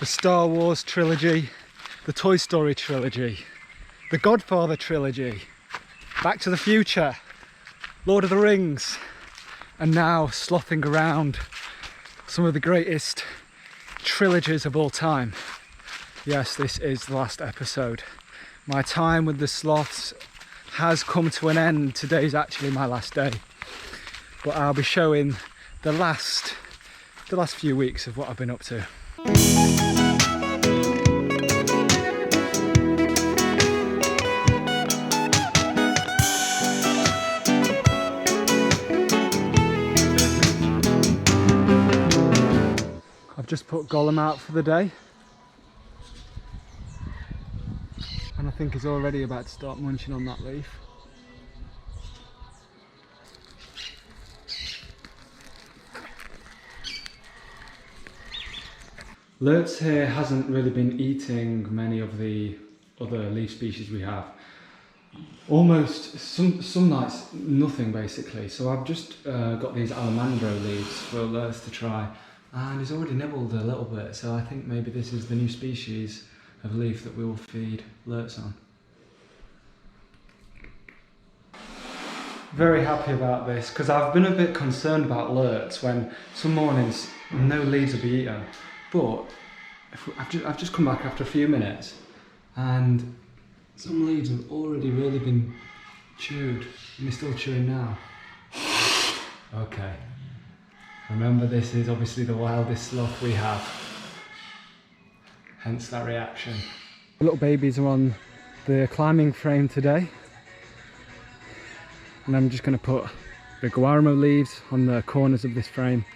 the Star Wars trilogy, the Toy Story trilogy, the Godfather trilogy, Back to the Future, Lord of the Rings, and now Slothing Around, some of the greatest trilogies of all time. Yes, this is the last episode. My time with the sloths has come to an end. Today's actually my last day, but I'll be showing the last few weeks of what I've been up to. I've just put Gollum out for the day, and I think he's already about to start munching on that leaf. Lurtz here hasn't really been eating many of the other leaf species we have. Almost, some nights, nothing basically. So I've just got these Allamandro leaves for Lurtz to try, and he's already nibbled a little bit, so I think maybe this is the new species of leaf that we will feed Lurtz on. Very happy about this, because I've been a bit concerned about Lurtz when some mornings no leaves will be eaten. But I've just come back after a few minutes and some leaves have already really been chewed, and they're still chewing now. Okay, remember, this is obviously the wildest sloth we have, hence that reaction. The little babies are on the climbing frame today, and I'm just going to put the guaramo leaves on the corners of this frame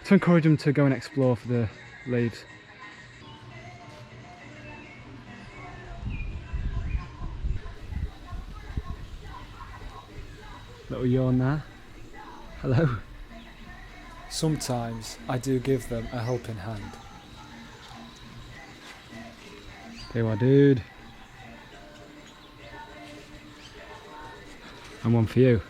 to encourage them to go and explore for the leaves. Little yawn there. Hello. Sometimes I do give them a helping hand. There you are, dude. And one for you.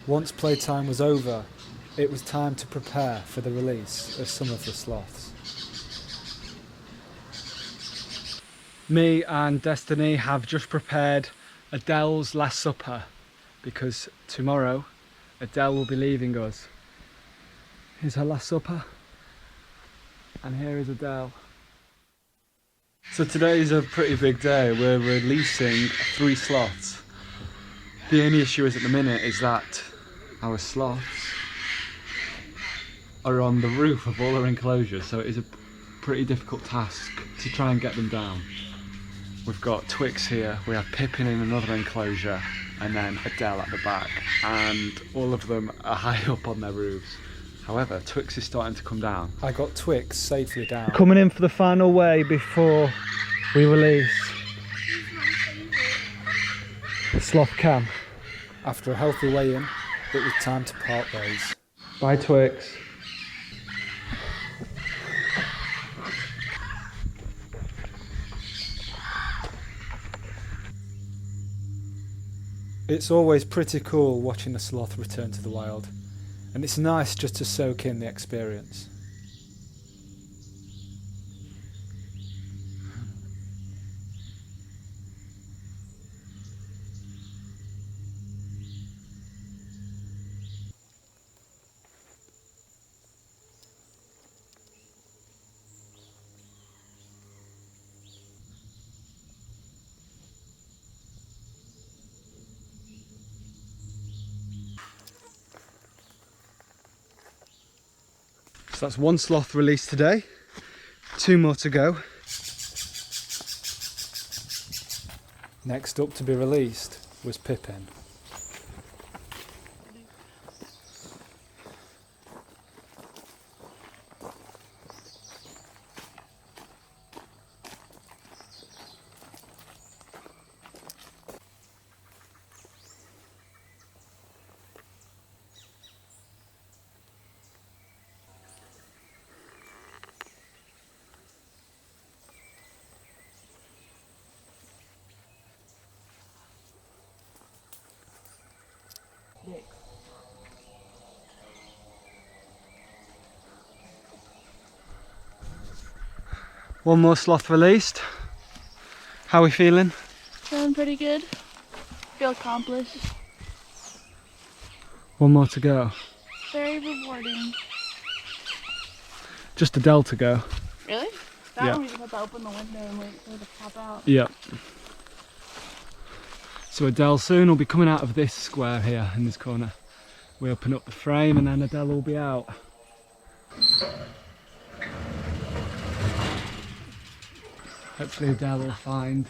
Once playtime was over, it was time to prepare for the release of some of the sloths. Me and Destiny have just prepared Adele's last supper, because tomorrow Adele will be leaving us. Here's her last supper, and here is Adele. So today is a pretty big day. We're releasing 3 sloths. The only issue is at the minute is that our sloths are on the roof of all our enclosures, so it is a pretty difficult task to try and get them down. We've got Twix here, we have Pippin in another enclosure, and then Adele at the back, and all of them are high up on their roofs. However, Twix is starting to come down. I got Twix safely down. Coming in for the final weigh before we release Sloth Cam. After a healthy weigh-in, it was time to part ways. Bye, Twix. It's always pretty cool watching a sloth return to the wild, and it's nice just to soak in the experience. So that's 1 sloth released today, 2 more to go. Next up to be released was Pippin. dicks. One more sloth released. How are we feeling? Feeling pretty good. Feel accomplished. One more to go. Very rewarding. Just Adele to go. Really? That Yeah. one we just have to open the window and wait for it to pop out. Yeah. So Adele soon will be coming out of this square here in this corner. We open up the frame and then Adele will be out. Hopefully Adele will find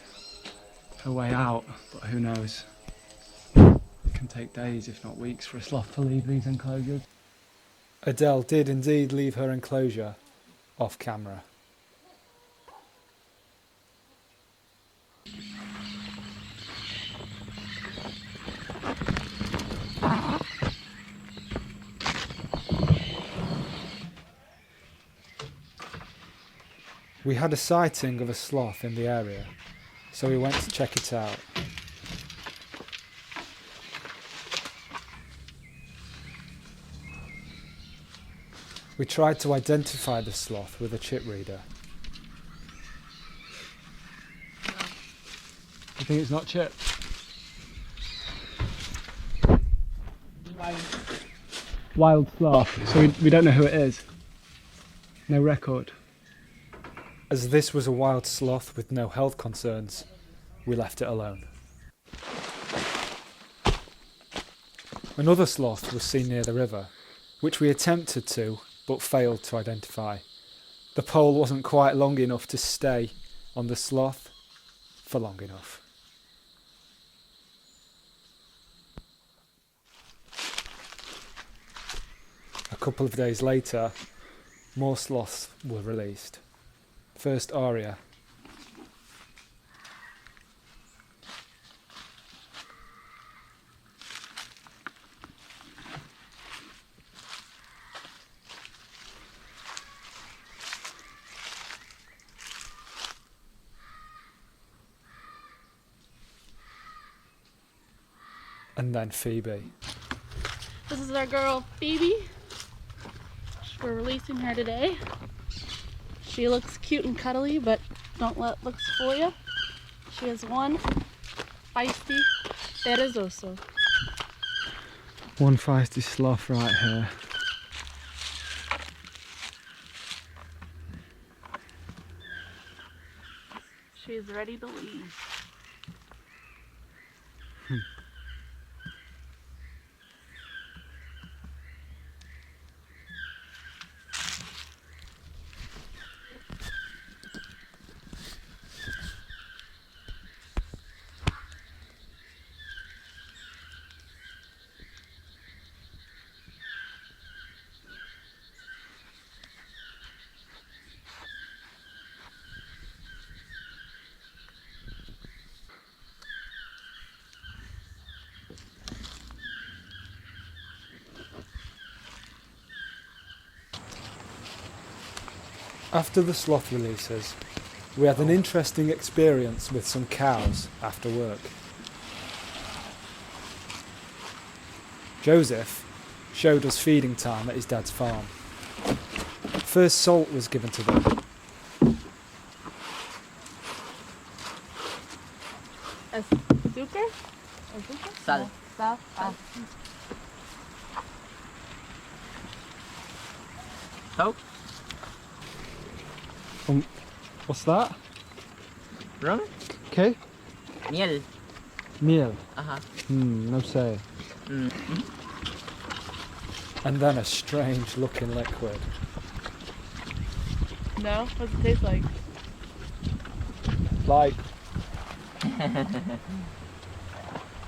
her way out, but who knows. It can take days, if not weeks, for a sloth to leave these enclosures. Adele did indeed leave her enclosure off camera. We had a sighting of a sloth in the area, so we went to check it out. We tried to identify the sloth with a chip reader. You think it's not chip? Wild sloth, so we don't know who it is. No record. As this was a wild sloth with no health concerns, we left it alone. Another sloth was seen near the river, which we attempted to, but failed to identify. The pole wasn't quite long enough to stay on the sloth for long enough. A couple of days later, more sloths were released. First Aria. And then Phoebe. This is our girl Phoebe. We're releasing her today. She looks cute and cuddly, but don't let looks fool you. She is one feisty perezoso. One feisty sloth right here. She's ready to leave. After the sloth releases, we had an interesting experience with some cows after work. Joseph showed us feeding time at his dad's farm. First salt was given to them. Azúcar? Sal. Sal. Coke? What's that? Rum? Okay. Miel. Meal. Aha. No say. Mm. And then a strange looking liquid. No? What's it taste like? Like, Kind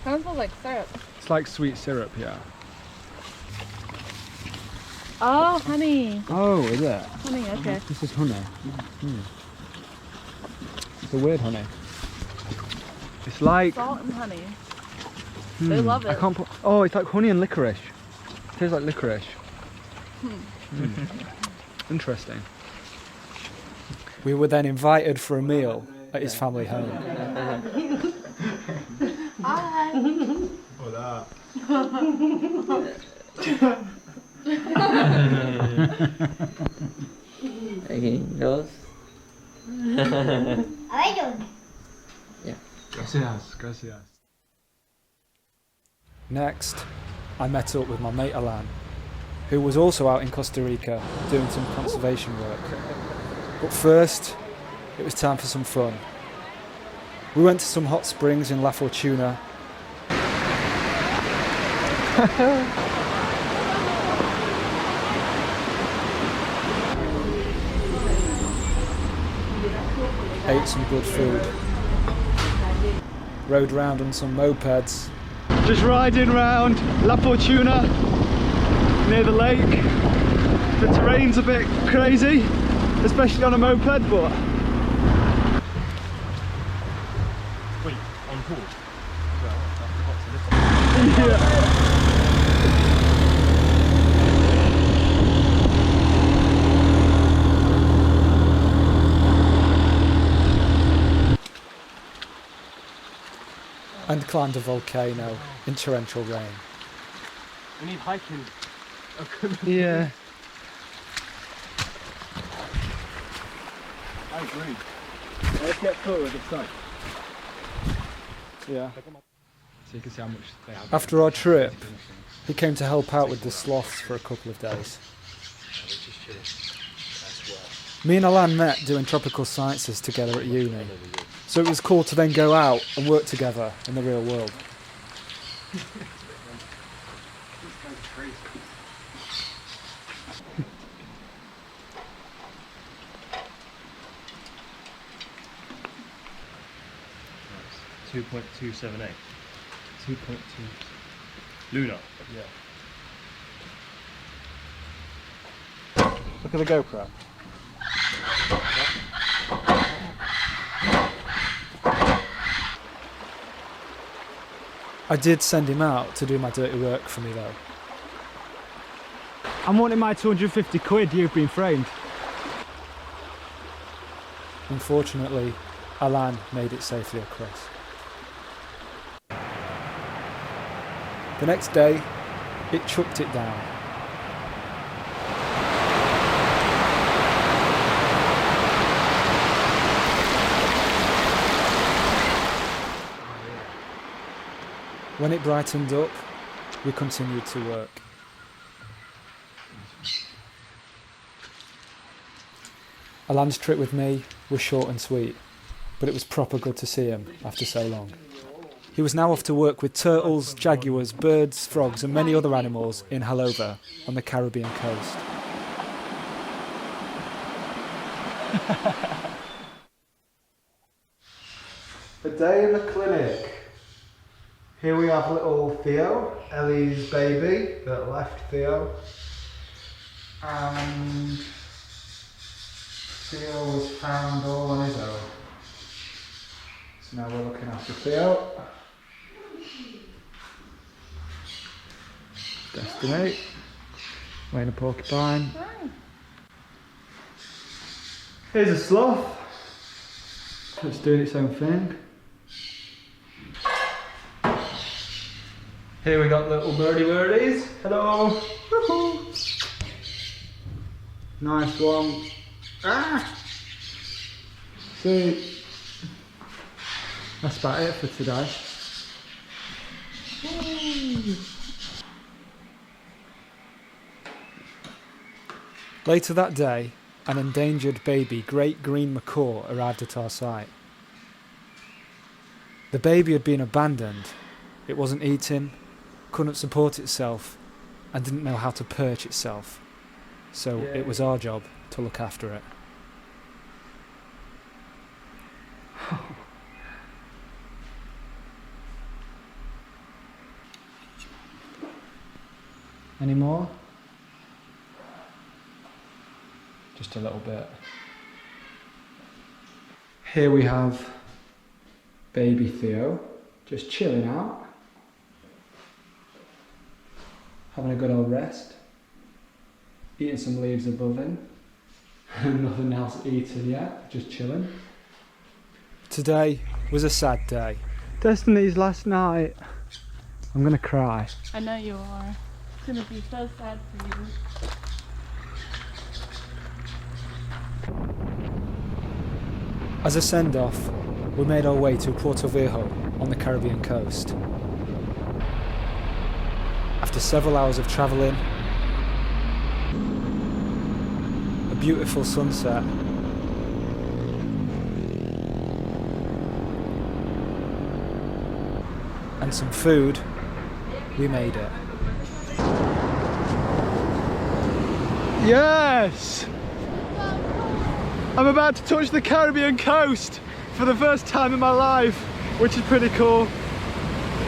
of smells like syrup. it's like sweet syrup, yeah. Oh, honey. Oh, is it? Honey, okay. This is honey. It's a weird honey. It's like... Salt and honey. They love it. I can't put... Oh, it's like honey and licorice. It tastes like licorice. Interesting. We were then invited for a meal at his family home. Hi. Hola. Okay, dos. Gracias, gracias. Next, I met up with my mate Alan, who was also out in Costa Rica doing some conservation work. But first, it was time for some fun. We went to some hot springs in La Fortuna. Ate some good food. Rode round on some mopeds. Just riding round La Fortuna near the lake. The terrain's a bit crazy, especially on a moped, but... Wait, on pause? Yeah. And climbed a volcano in torrential rain. We need hiking. Yeah. I agree. Let's get forward this side. Yeah. So you can see how much they have. After our trip, he came to help out with the sloths for a couple of days. Me and Alan met doing tropical sciences together at uni, so it was cool to then go out and work together in the real world. .278. 2.2 Luna. Yeah. Look at the GoPro. I did send him out to do my dirty work for me though. I'm wanting my 250 quid, you've been framed. Unfortunately, Alan made it safely across. The next day, it chucked it down. When it brightened up, we continued to work. Alan's trip with me was short and sweet, but it was proper good to see him after so long. He was now off to work with turtles, jaguars, birds, frogs and many other animals in Halover on the Caribbean coast. A day in the clinic. Here we have little Theo, Ellie's baby that left Theo. And Theo was found all on his own. So now we're looking after Theo. Destiny. Wayne a porcupine. Here's a sloth. It's doing its own thing. Here we got little birdie birdies. Hello. Woohoo. Nice one. Ah. See. That's about it for today. Later that day, an endangered baby great green macaw arrived at our site. The baby had been abandoned. It wasn't eating, couldn't support itself, and didn't know how to perch itself. So it was our job to look after it. Any more? Just a little bit. Here we have baby Theo, just chilling out, having a good old rest, eating some leaves above him, nothing else eaten yet, just chilling. Today was a sad day. Destiny's last night. I'm gonna cry. I know you are. It's gonna be so sad for you. As a send-off, we made our way to Puerto Viejo on the Caribbean coast. After several hours of travelling, a beautiful sunset, and some food, we made it. Yes! I'm about to touch the Caribbean coast for the first time in my life, which is pretty cool.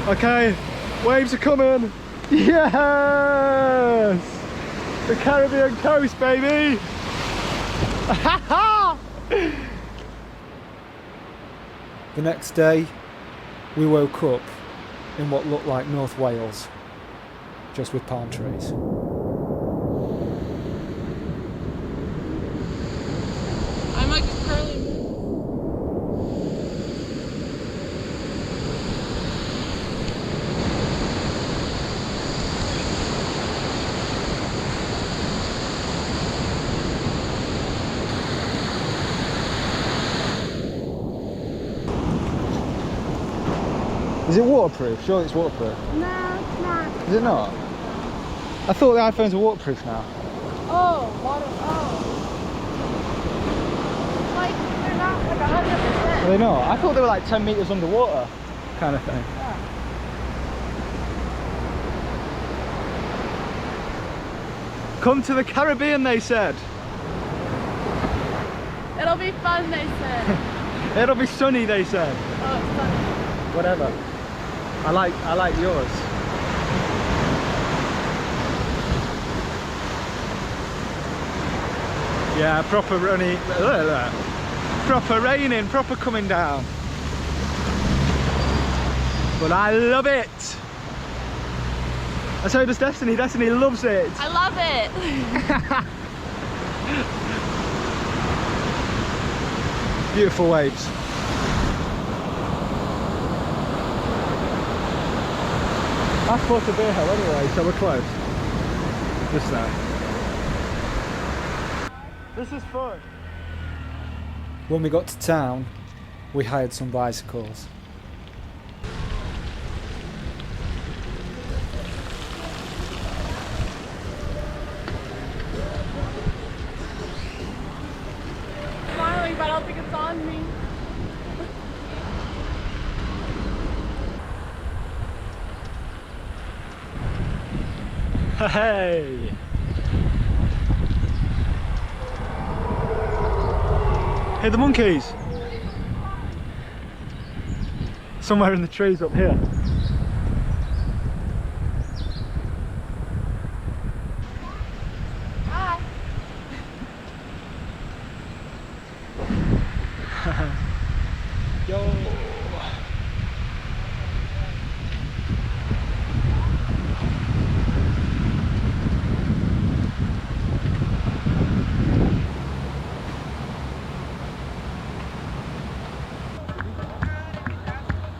Okay, waves are coming. Yes! The Caribbean coast, baby! The next day, we woke up in what looked like North Wales, just with palm trees. I'm like a curly. Is it waterproof? Surely it's waterproof. No, it's not. Is it not? I thought the iPhones were waterproof now. Oh, water. Oh. Like, they're not like 100%. Are they not? I thought they were like 10 metres underwater, kind of thing. Yeah. Come to the Caribbean, they said. It'll be fun, they said. It'll be sunny, they said. Oh, it's fun. Whatever. I like yours. Yeah, proper runny, proper raining, proper coming down. But I love it. And so does Destiny. Destiny loves it. I love it. Beautiful waves. That's Puerto Viejo anyway, so we're close. Just now. This is fun. When we got to town, we hired some bicycles. Smiling, but I don't think it's on me. Hey! Hey, the monkeys! Somewhere in the trees up here. Hi. Yo!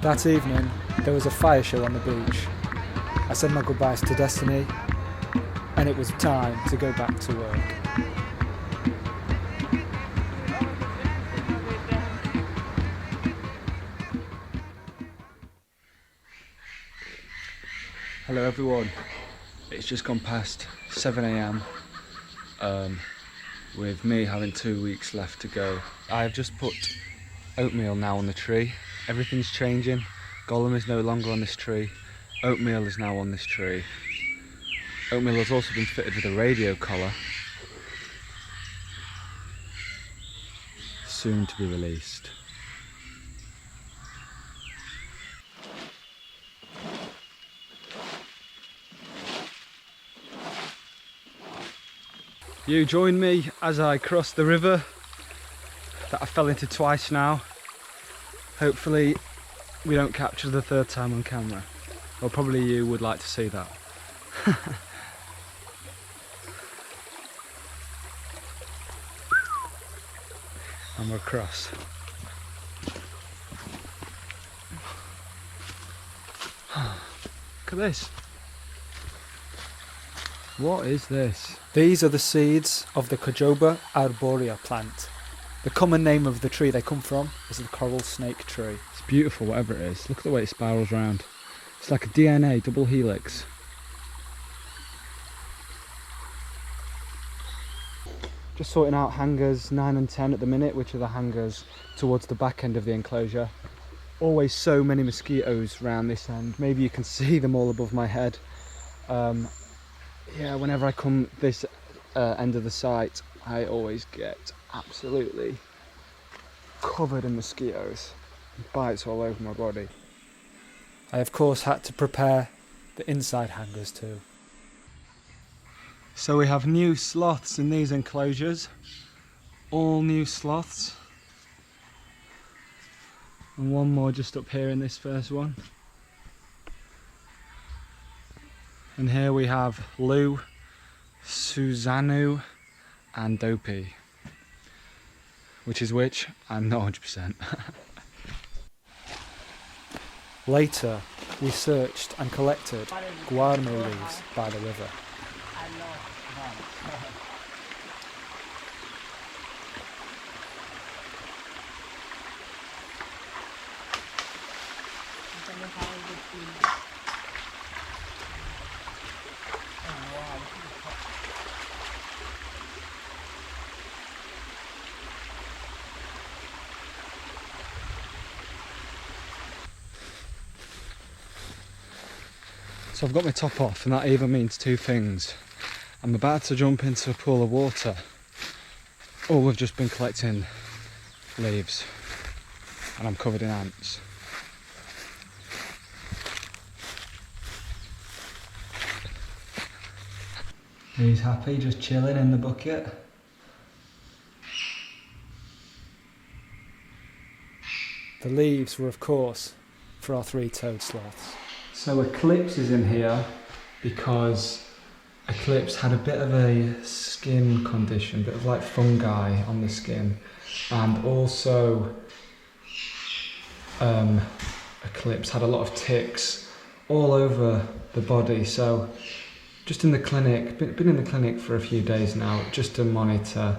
That evening, there was a fire show on the beach. I said my goodbyes to Destiny, and it was time to go back to work. Hello everyone, it's just gone past 7 AM with me having 2 weeks left to go. I've just put oatmeal now on the tree. Everything's changing. Gollum is no longer on this tree. Oatmeal is now on this tree. Oatmeal has also been fitted with a radio collar. Soon to be released. You join me as I cross the river that I fell into twice now. Hopefully we don't capture the third time on camera. Or probably you would like to see that. And we're across. Look at this. What is this? These are the seeds of the Cojoba arborea plant. The common name of the tree they come from is the coral snake tree. It's beautiful, whatever it is. Look at the way it spirals around. It's like a DNA double helix. Just sorting out hangers 9 and 10 at the minute, which are the hangers towards the back end of the enclosure. Always so many mosquitoes around this end. Maybe you can see them all above my head. Yeah, whenever I come this end of the site, I always get absolutely covered in mosquitoes. Bites all over my body. I of course had to prepare the inside hangers too. So we have new sloths in these enclosures. All new sloths. And one more just up here in this first one. And here we have Lou, Susanoo and Dopey. Which is which? I'm not 100%. Later, we searched and collected guarmo leaves by the river. So I've got my top off, and that either means two things. I'm about to jump into a pool of water, or we've just been collecting leaves and I'm covered in ants. He's happy, just chilling in the bucket. The leaves were of course for our three-toed sloths. So Eclipse is in here because Eclipse had a bit of a skin condition, a bit of like fungi on the skin, and also Eclipse had a lot of ticks all over the body. So just in the clinic, been in the clinic for a few days now just to monitor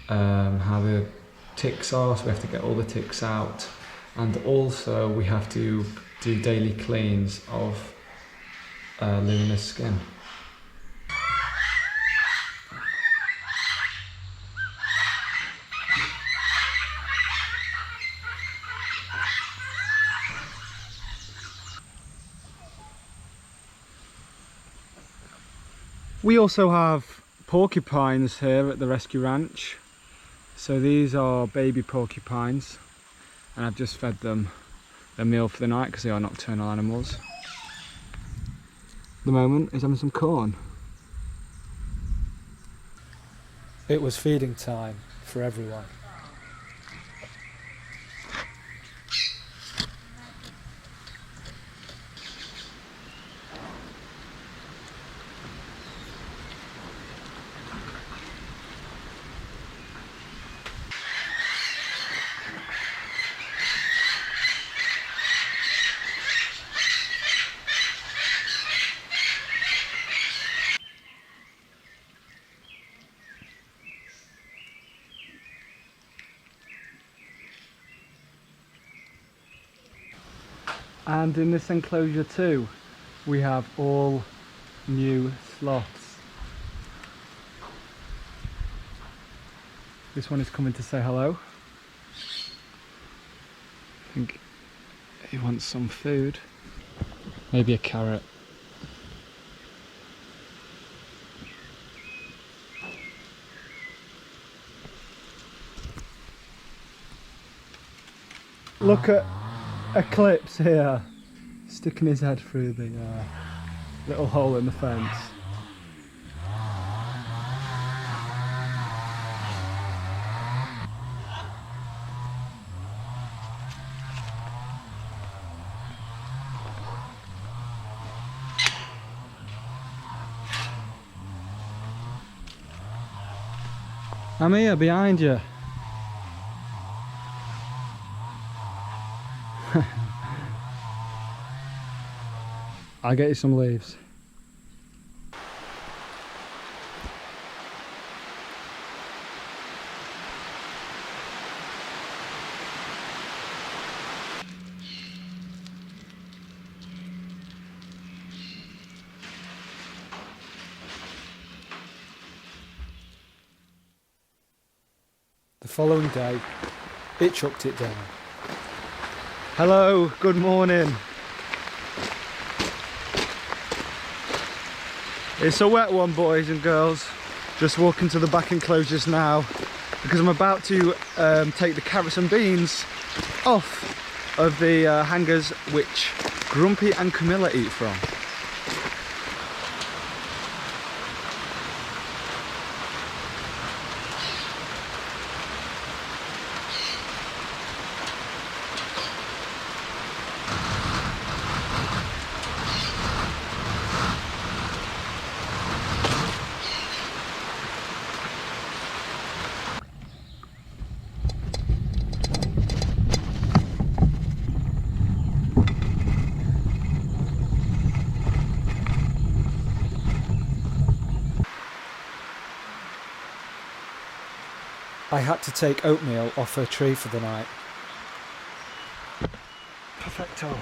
how the ticks are, so we have to get all the ticks out, and also we have to do daily cleans of Luna's skin. We also have porcupines here at the rescue ranch. So these are baby porcupines, and I've just fed them their meal for the night because they are nocturnal animals. At the moment is having some corn. It was feeding time for everyone. And in this enclosure too, we have all new sloths. This one is coming to say hello. I think he wants some food. Maybe a carrot. Look at Eclipse here, sticking his head through the little hole in the fence. I'm here behind you. I'll get you some leaves. The following day, it chucked it down. Hello, good morning. It's a wet one, boys and girls. Just walking to the back enclosures now because I'm about to take the carrots and beans off of the hangers which Grumpy and Camilla eat from. I had to take oatmeal off her tree for the night. Perfecto.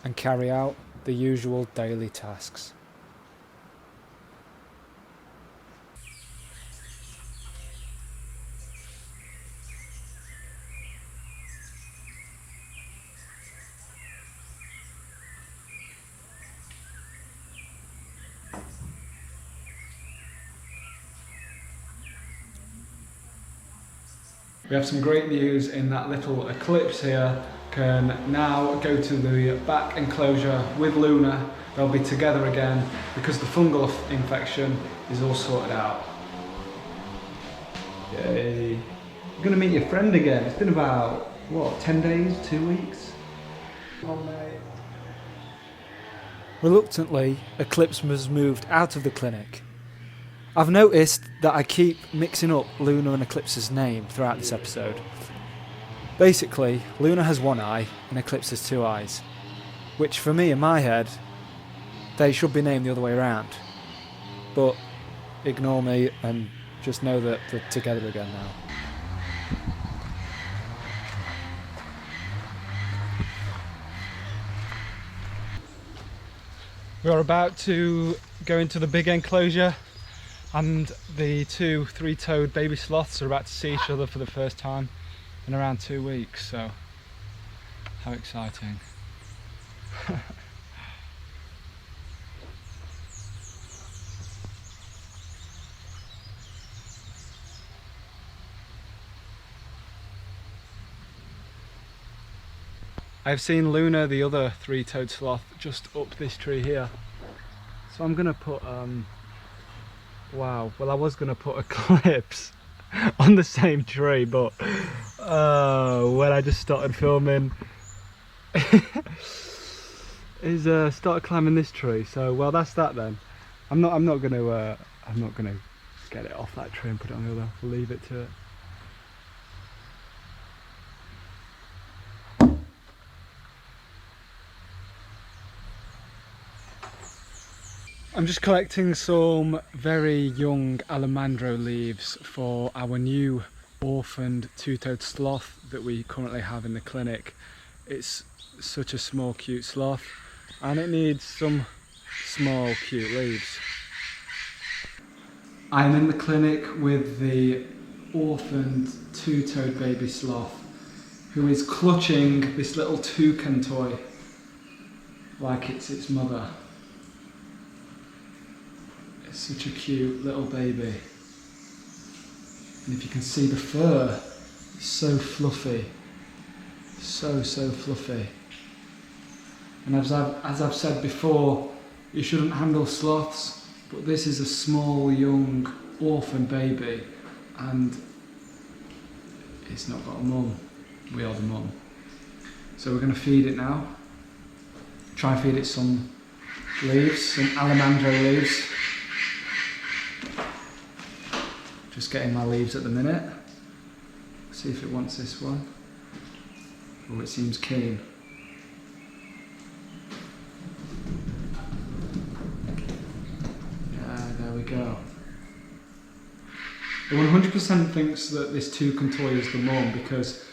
And carry out the usual daily tasks. We have some great news in that little eclipse here. Can now go to the back enclosure with Luna. They'll be together again because the fungal infection is all sorted out. Yay. You're gonna meet your friend again. It's been about, what, 10 days, 2 weeks? Oh mate. Reluctantly, Eclipse was moved out of the clinic. I've noticed that I keep mixing up Luna and Eclipse's name throughout this episode. Basically, Luna has one eye and Eclipse has two eyes, which for me in my head, they should be named the other way around. But ignore me and just know that they're together again now. We are about to go into the big enclosure and the two three-toed baby sloths are about to see each other for the first time in around 2 weeks, so how exciting. I've seen Luna, the other three-toed sloth, just up this tree here. So I'm gonna put, wow, well I was gonna put Eclipse on the same tree, but when I just started filming, he's started climbing this tree. So well, that's that then. I'm not gonna get it off that tree and put it on the other. We'll leave it to it. I'm just collecting some very young allamandro leaves for our new orphaned two-toed sloth that we currently have in the clinic. It's such a small cute sloth and it needs some small cute leaves. I'm in the clinic with the orphaned two-toed baby sloth who is clutching this little toucan toy like it's its mother. It's such a cute little baby. And if you can see the fur, it's so fluffy. So fluffy. And as I've said before, you shouldn't handle sloths, but this is a small, young, orphan baby, and it's not got a mum. We are the mum. So we're going to feed it now. Try and feed it some leaves, some allamandro leaves. Just getting my leaves at the minute. See if it wants this one. Oh, it seems keen. Yeah, there we go. It 100% thinks that this toucan toy is the mum, because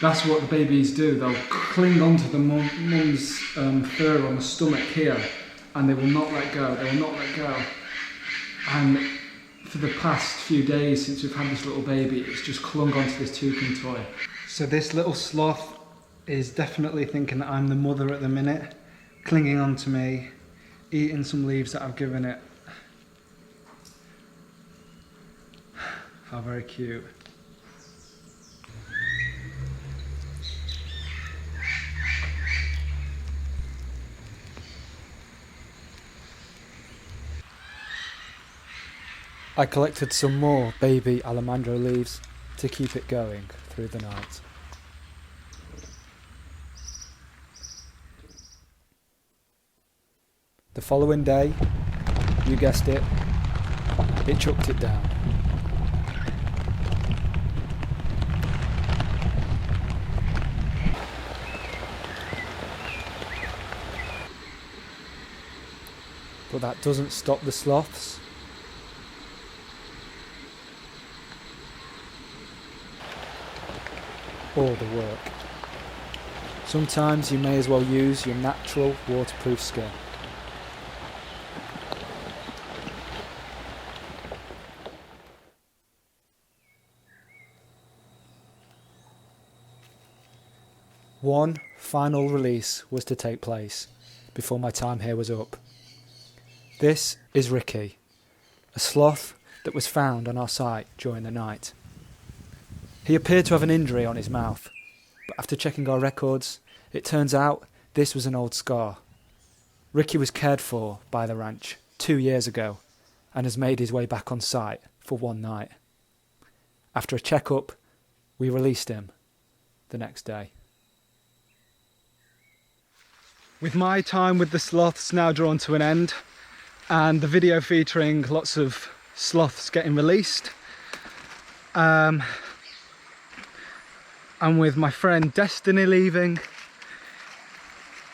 that's what the babies do. They'll cling onto the mum's fur on the stomach here, and they will not let go. They will not let go. And for the past few days since we've had this little baby, it's just clung onto this toucan toy. So this little sloth is definitely thinking that I'm the mother at the minute, clinging onto me, eating some leaves that I've given it. How very cute. I collected some more baby Alejandro leaves to keep it going through the night. The following day, you guessed it chucked it down. But that doesn't stop the sloths. Or the work. Sometimes you may as well use your natural waterproof skin. One final release was to take place before my time here was up. This is Ricky, a sloth that was found on our site during the night. He appeared to have an injury on his mouth, but after checking our records, it turns out this was an old scar. Ricky was cared for by the ranch 2 years ago and has made his way back on site for one night. After a checkup, we released him the next day. With my time with the sloths now drawn to an end, and the video featuring lots of sloths getting released, and with my friend Destiny leaving,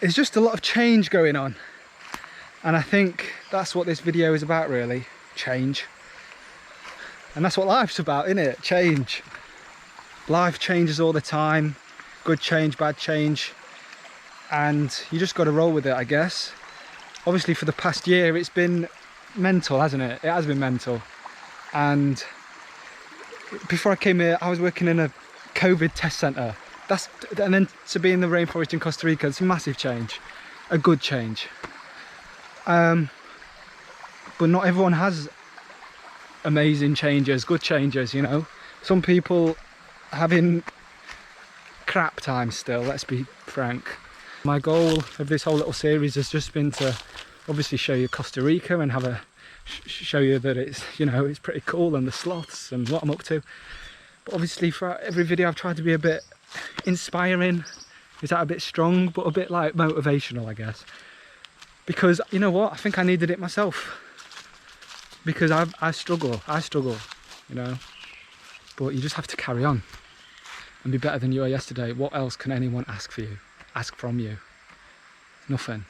there's just a lot of change going on. And I think that's what this video is about, really. Change. And that's what life's about, isn't it? Change. Life changes all the time. Good change, bad change. And you just got to roll with it, I guess. Obviously for the past year it's been mental, hasn't it? It has been mental. And before I came here I was working in a COVID test centre. And then to be in the rainforest in Costa Rica, it's a massive change. A good change. But not everyone has amazing changes, good changes, you know. Some people having crap times still, let's be frank. My goal of this whole little series has just been to obviously show you Costa Rica and have a show you that it's, you know, it's pretty cool, and the sloths and what I'm up to. But obviously for every video I've tried to be a bit inspiring. Is that a bit strong? But a bit like motivational, I guess. Because you know what, I think I needed it myself. Because I struggle, you know. But you just have to carry on and be better than you were yesterday. What else can anyone ask for you? Ask from you? Nothing.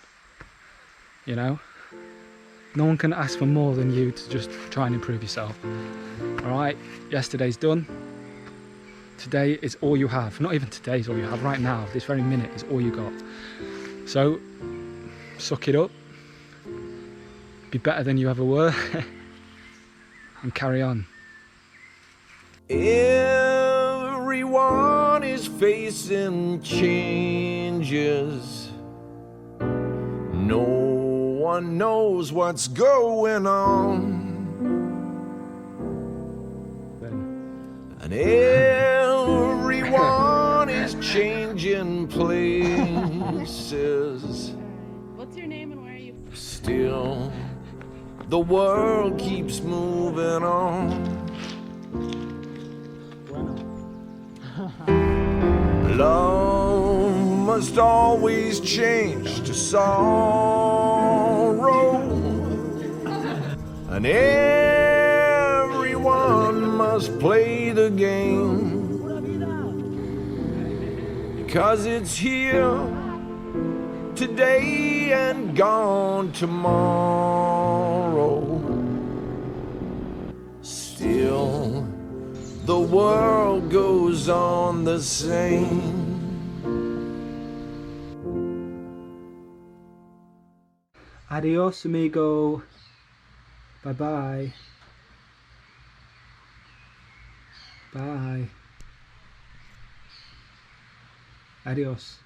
You know? No one can ask for more than you to just try and improve yourself. Alright, yesterday's done. Today is all you have. Not even today is all you have. Right now, this very minute is all you got. So, suck it up. Be better than you ever were. And carry on. Everyone is facing changes. No one knows what's going on. And everyone is changing places. What's your name and where are you from? Still, the world keeps moving on. Love must always change to sorrow, and everyone must play the game. 'Cause it's here today and gone tomorrow. Still, the world goes on the same. Adios, amigo. Bye-bye. Bye. Adios.